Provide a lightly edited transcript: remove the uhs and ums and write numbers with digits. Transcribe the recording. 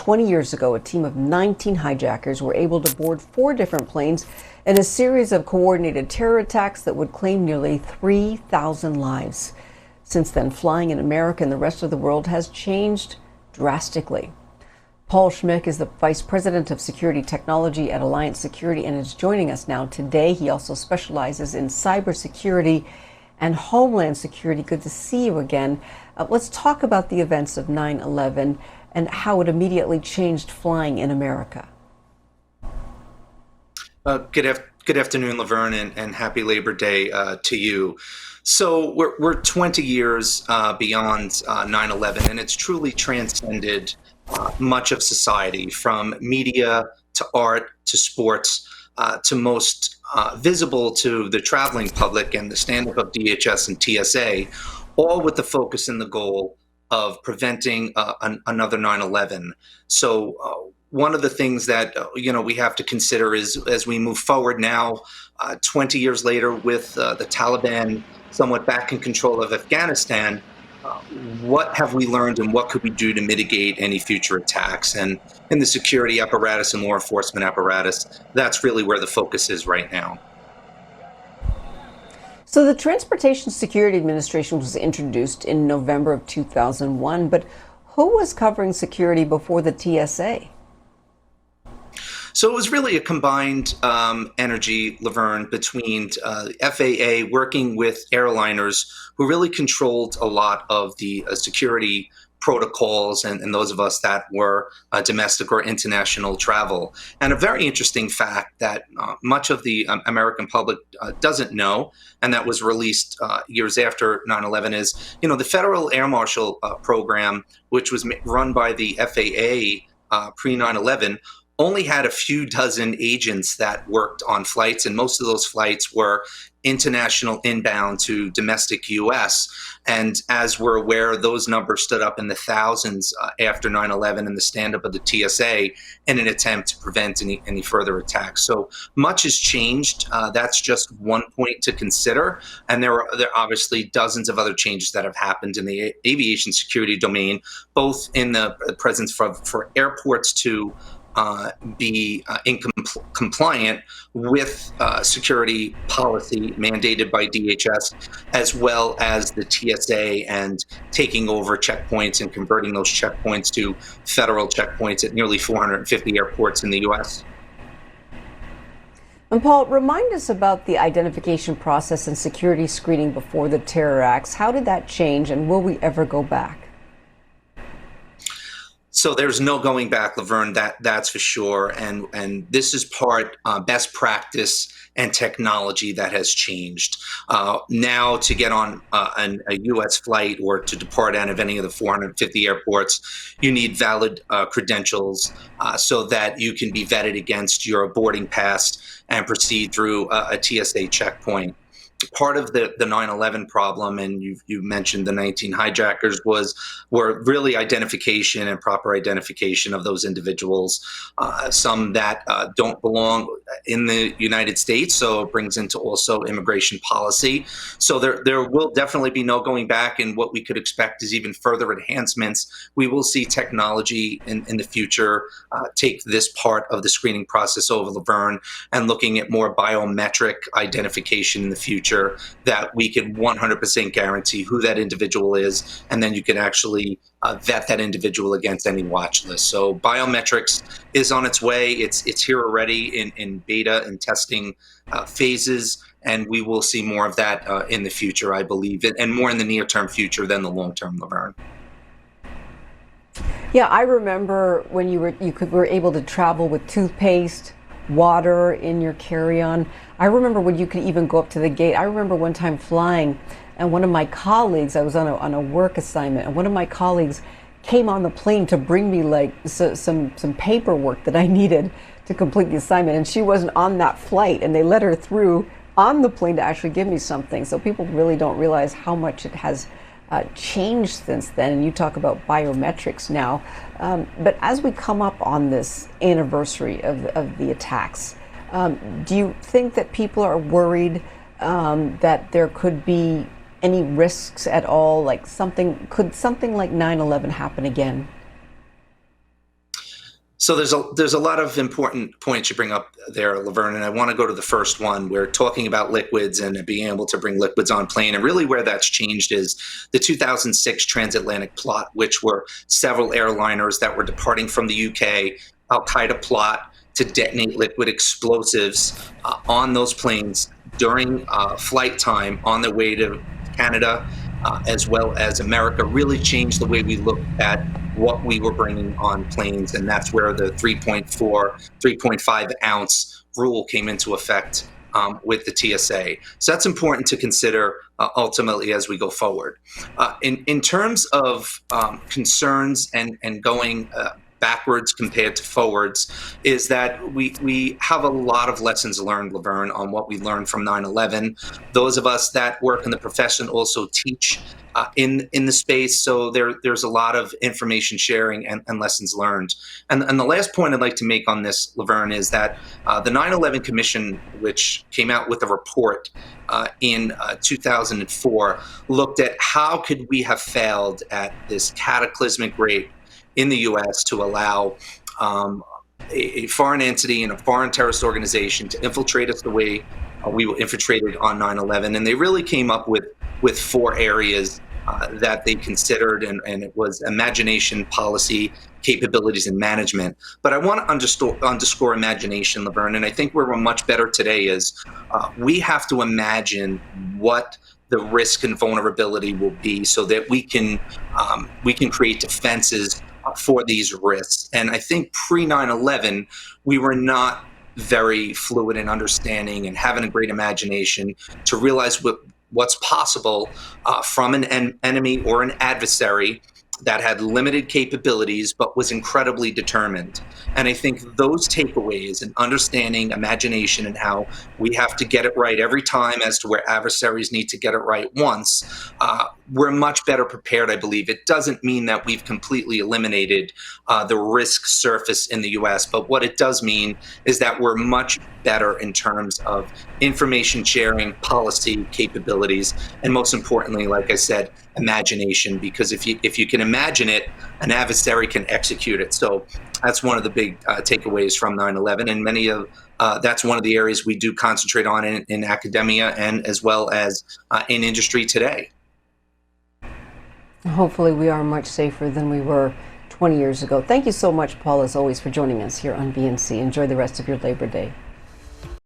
20 years ago, a team of 19 hijackers were able to board 4 different planes in a series of coordinated terror attacks that would claim nearly 3,000 lives. Since then, flying in America and the rest of the world has changed drastically. Paul Schmick is the Vice President of Security Technology at Alliance Security and is joining us now today. He also specializes in cybersecurity and homeland security. Good to see you again. Let's talk about the events of 9/11 and how it immediately changed flying in America. Good afternoon, Laverne, and happy Labor Day to you. So we're 20 years beyond 9/11, and it's truly transcended much of society, from media to art to sports to most visible to the traveling public and the stand-up of DHS and TSA, all with the focus and the goal of preventing another 9/11. So one of the things that we have to consider is, as we move forward now, 20 years later, with the Taliban somewhat back in control of Afghanistan, what have we learned and what could we do to mitigate any future attacks? And in the security apparatus and law enforcement apparatus, that's really where the focus is right now. So the Transportation Security Administration was introduced in November of 2001, but who was covering security before the TSA? So it was really a combined energy, Laverne, between FAA working with airliners who really controlled a lot of the security protocols and those of us that were domestic or international travel. And a very interesting fact that much of the American public doesn't know, and that was released years after 9/11, is, the Federal Air Marshal program, which was run by the FAA pre 9/11, only had a few dozen agents that worked on flights, and most of those flights were international inbound to domestic U.S. And as we're aware, those numbers stood up in the thousands after 9/11 and the stand-up of the TSA in an attempt to prevent any further attacks. So much has changed. That's just one point to consider. And there are obviously dozens of other changes that have happened in the aviation security domain, both in the presence for airports to be compliant with security policy mandated by DHS, as well as the TSA and taking over checkpoints and converting those checkpoints to federal checkpoints at nearly 450 airports in the U.S. And Paul, remind us about the identification process and security screening before the terror acts. How did that change, and will we ever go back? So there's no going back, Laverne, that's for sure. And this is part best practice and technology that has changed. Now, to get on a U.S. flight or to depart out of any of the 450 airports, you need valid credentials so that you can be vetted against your boarding pass and proceed through a TSA checkpoint. Part of the 9/11 problem, and you mentioned the 19 hijackers, were really identification and proper identification of those individuals. Some that don't belong in the United States, so it brings into also immigration policy. So there will definitely be no going back, and what we could expect is even further enhancements. We will see technology in the future take this part of the screening process over, Laverne, and looking at more biometric identification in the future, that we can 100% guarantee who that individual is, and then you can actually vet that individual against any watch list. So biometrics is on its way. It's here already in beta and testing phases, and we will see more of that in the future, I believe, and more in the near-term future than the long-term, Laverne. Yeah, I remember when you were able to travel with toothpaste, water in your carry-on. I remember when you could even go up to the gate. I remember one time flying, and one of my colleagues, I was on a work assignment, and one of my colleagues came on the plane to bring me like some paperwork that I needed to complete the assignment, and she wasn't on that flight, and they let her through on the plane to actually give me something. So people really don't realize how much it has changed since then, and you talk about biometrics now. But as we come up on this anniversary of the attacks, do you think that people are worried that there could be any risks at all? Could something like 9/11 happen again? So there's a lot of important points you bring up there, Laverne, and I want to go to the first one. We're talking about liquids and being able to bring liquids on plane, and really where that's changed is the 2006 transatlantic plot, which were several airliners that were departing from the UK, Al Qaeda plot to detonate liquid explosives on those planes during flight time on their way to Canada, as well as America, really changed the way we look at what we were bringing on planes. And that's where the 3.4, 3.5 ounce rule came into effect with the TSA. So that's important to consider ultimately as we go forward. In terms of concerns and going backwards compared to forwards, is that we have a lot of lessons learned, Laverne, on what we learned from 9/11. Those of us that work in the profession also teach in the space, so there's a lot of information sharing and lessons learned. And the last point I'd like to make on this, Laverne, is that the 9/11 Commission, which came out with a report in 2004, looked at how could we have failed at this cataclysmic rate in the U.S. to allow a foreign entity and a foreign terrorist organization to infiltrate us the way we were infiltrated on 9/11. And they really came up with four areas that they considered, and it was imagination, policy, capabilities, and management. But I want to underscore imagination, Laverne, and I think where we're much better today is we have to imagine what the risk and vulnerability will be so that we can create defenses for these risks. And I think pre 9/11, we were not very fluid in understanding and having a great imagination to realize what's possible from an enemy or an adversary that had limited capabilities but was incredibly determined. And I think those takeaways and understanding imagination and how we have to get it right every time as to where adversaries need to get it right once, we're much better prepared, I believe. It doesn't mean that we've completely eliminated the risk surface in the U.S., but what it does mean is that we're much better in terms of information sharing, policy capabilities, and most importantly, like I said, imagination, because if you can imagine it, an adversary can execute it. So that's one of the big takeaways from 9/11, and many of that's one of the areas we do concentrate on in academia and as well as in industry today. Hopefully we are much safer than we were 20 years ago. Thank you so much, Paul, as always, for joining us here on BNC. Enjoy the rest of your Labor Day.